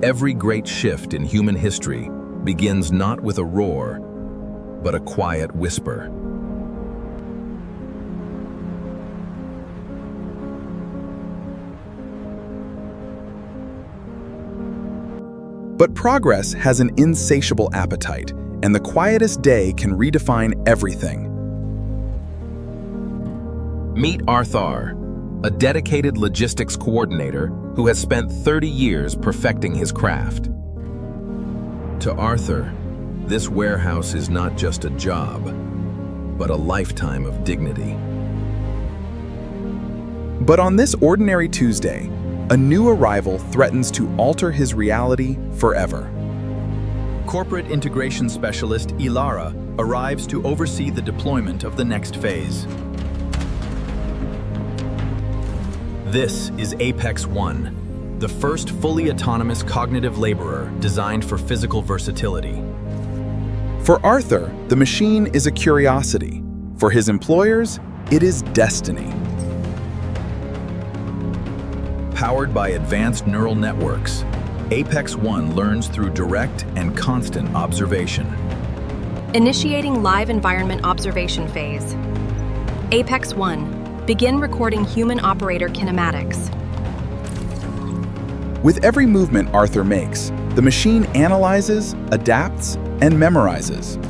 Every great shift in human history begins not with a roar, but a quiet whisper. But progress has an insatiable appetite, and the quietest day can redefine everything. Meet Arthur, a dedicated logistics coordinator who has spent 30 years perfecting his craft. To Arthur, this warehouse is not just a job, but a lifetime of dignity. But on this ordinary Tuesday, a new arrival threatens to alter his reality forever. Corporate integration specialist Ilara arrives to oversee the deployment of the next phase. This is Apex One, the first fully autonomous cognitive laborer designed for physical versatility. For Arthur, the machine is a curiosity. For his employers, it is destiny. Powered by advanced neural networks, Apex One learns through direct and constant observation. Initiating live environment observation phase. Apex One, begin recording human operator kinematics. With every movement Arthur makes, the machine analyzes, adapts, and memorizes.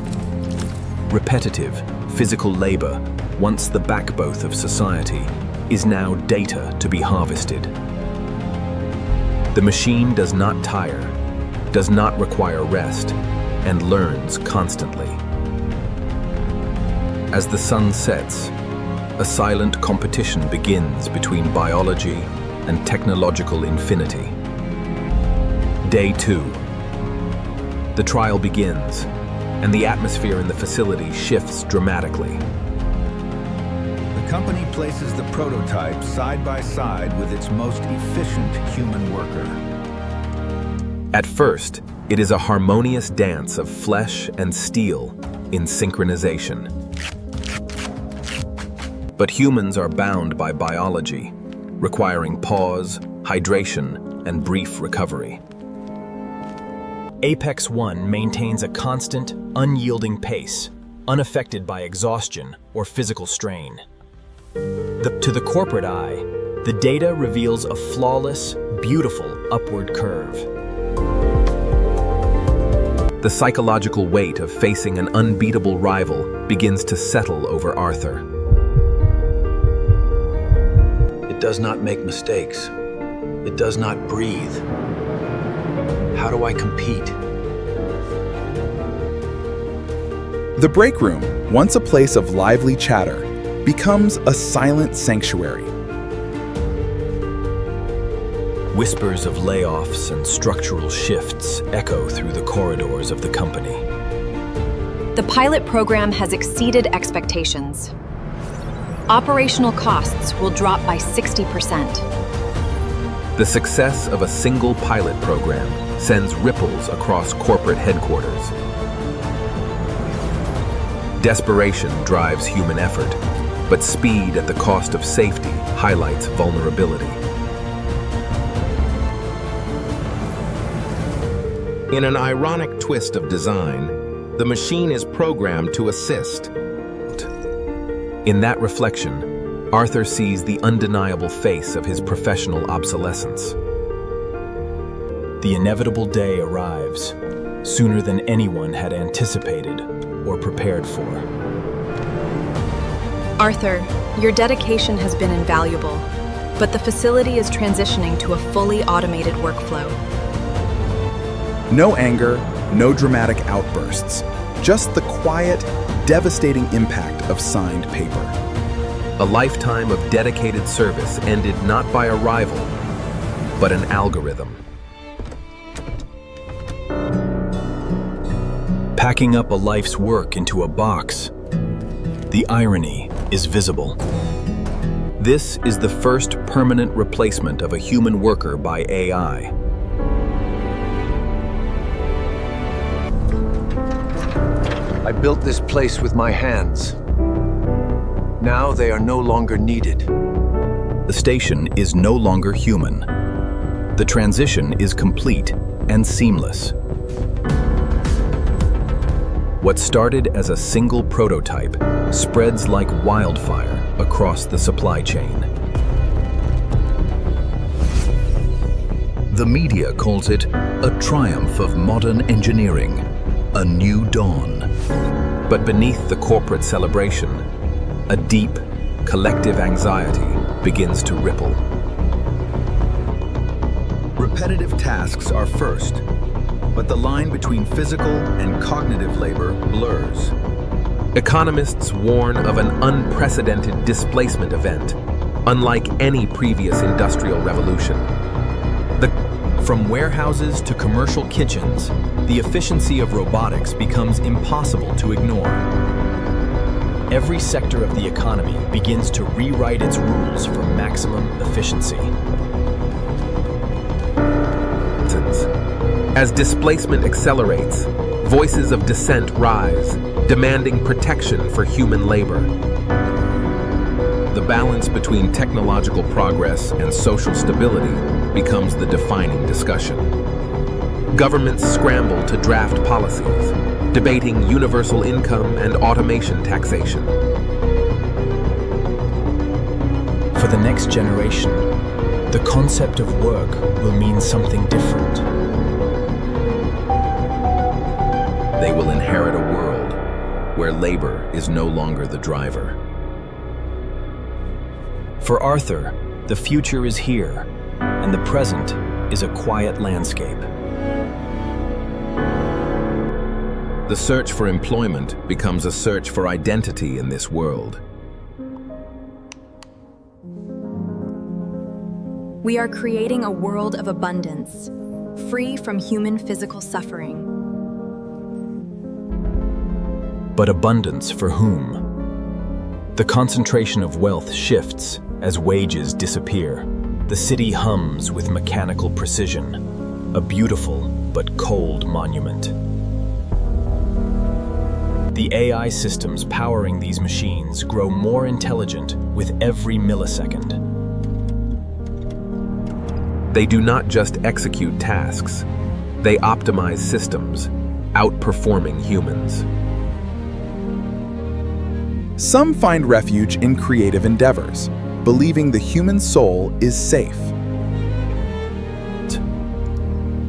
Repetitive, physical labor, once the backbone of society, is now data to be harvested. The machine does not tire, does not require rest, and learns constantly. As the sun sets, a silent competition begins between biology and technological infinity. Day 2. The trial begins, and the atmosphere in the facility shifts dramatically. The company places the prototype side by side with its most efficient human worker. At first, it is a harmonious dance of flesh and steel in synchronization. But humans are bound by biology, requiring pause, hydration, and brief recovery. Apex One maintains a constant, unyielding pace, unaffected by exhaustion or physical strain. To the corporate eye, the data reveals a flawless, beautiful upward curve. The psychological weight of facing an unbeatable rival begins to settle over Arthur. It does not make mistakes. It does not breathe. How do I compete? The break room, once a place of lively chatter, becomes a silent sanctuary. Whispers of layoffs and structural shifts echo through the corridors of the company. The pilot program has exceeded expectations. Operational costs will drop by 60%. The success of a single pilot program sends ripples across corporate headquarters. Desperation drives human effort, but speed at the cost of safety highlights vulnerability. In an ironic twist of design, the machine is programmed to assist. In that reflection, Arthur sees the undeniable face of his professional obsolescence. The inevitable day arrives, sooner than anyone had anticipated or prepared for. Arthur, your dedication has been invaluable, but the facility is transitioning to a fully automated workflow. No anger, no dramatic outbursts, just the quiet, devastating impact of signed paper. A lifetime of dedicated service ended not by a rival, but an algorithm. Packing up a life's work into a box, the irony is visible. This is the first permanent replacement of a human worker by AI. I built this place with my hands. Now they are no longer needed. The station is no longer human. The transition is complete, and seamless. What started as a single prototype spreads like wildfire across the supply chain. The media calls it a triumph of modern engineering, a new dawn. But beneath the corporate celebration, a deep, collective anxiety begins to ripple. Repetitive tasks are first, but the line between physical and cognitive labor blurs. Economists warn of an unprecedented displacement event, unlike any previous industrial revolution. From warehouses to commercial kitchens, the efficiency of robotics becomes impossible to ignore. Every sector of the economy begins to rewrite its rules for maximum efficiency. As displacement accelerates, voices of dissent rise, demanding protection for human labor. The balance between technological progress and social stability becomes the defining discussion. Governments scramble to draft policies, debating universal income and automation taxation. For the next generation, the concept of work will mean something different. They will inherit a world where labor is no longer the driver. For Arthur, the future is here, and the present is a quiet landscape. The search for employment becomes a search for identity in this world. We are creating a world of abundance, free from human physical suffering. But abundance for whom? The concentration of wealth shifts as wages disappear. The city hums with mechanical precision, a beautiful but cold monument. The AI systems powering these machines grow more intelligent with every millisecond. They do not just execute tasks, they optimize systems, outperforming humans. Some find refuge in creative endeavors, believing the human soul is safe.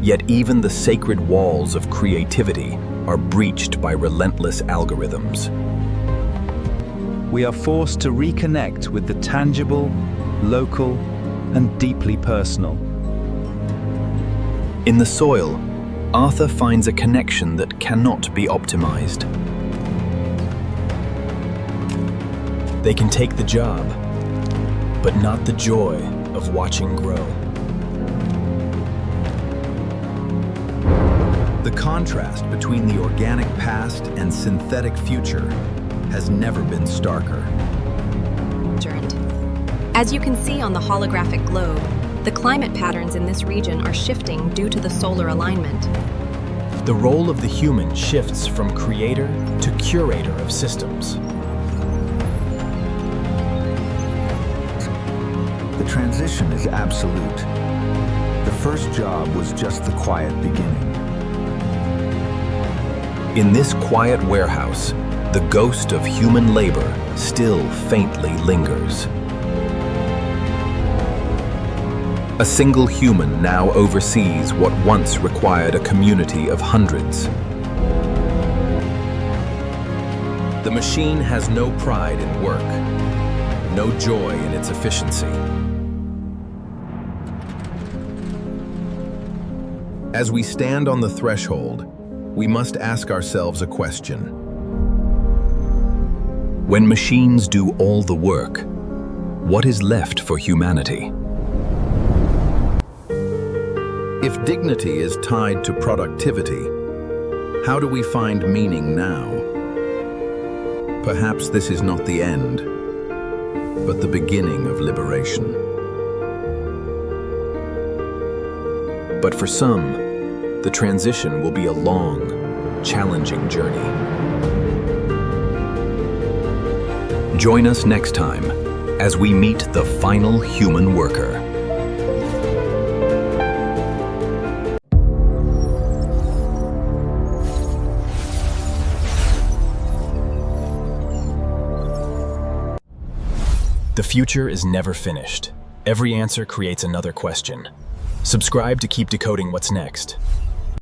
Yet even the sacred walls of creativity are breached by relentless algorithms. We are forced to reconnect with the tangible, local, and deeply personal. In the soil, Arthur finds a connection that cannot be optimized. They can take the job, but not the joy of watching grow. The contrast between the organic past and synthetic future has never been starker. As you can see on the holographic globe, the climate patterns in this region are shifting due to the solar alignment. The role of the human shifts from creator to curator of systems. The transition is absolute. The first job was just the quiet beginning. In this quiet warehouse, the ghost of human labor still faintly lingers. A single human now oversees what once required a community of hundreds. The machine has no pride in work, no joy in its efficiency. As we stand on the threshold, we must ask ourselves a question. When machines do all the work, what is left for humanity? If dignity is tied to productivity, how do we find meaning now? Perhaps this is not the end, but the beginning of liberation. But for some, the transition will be a long, challenging journey. Join us next time as we meet the final human worker. The future is never finished. Every answer creates another question. Subscribe to keep decoding what's next.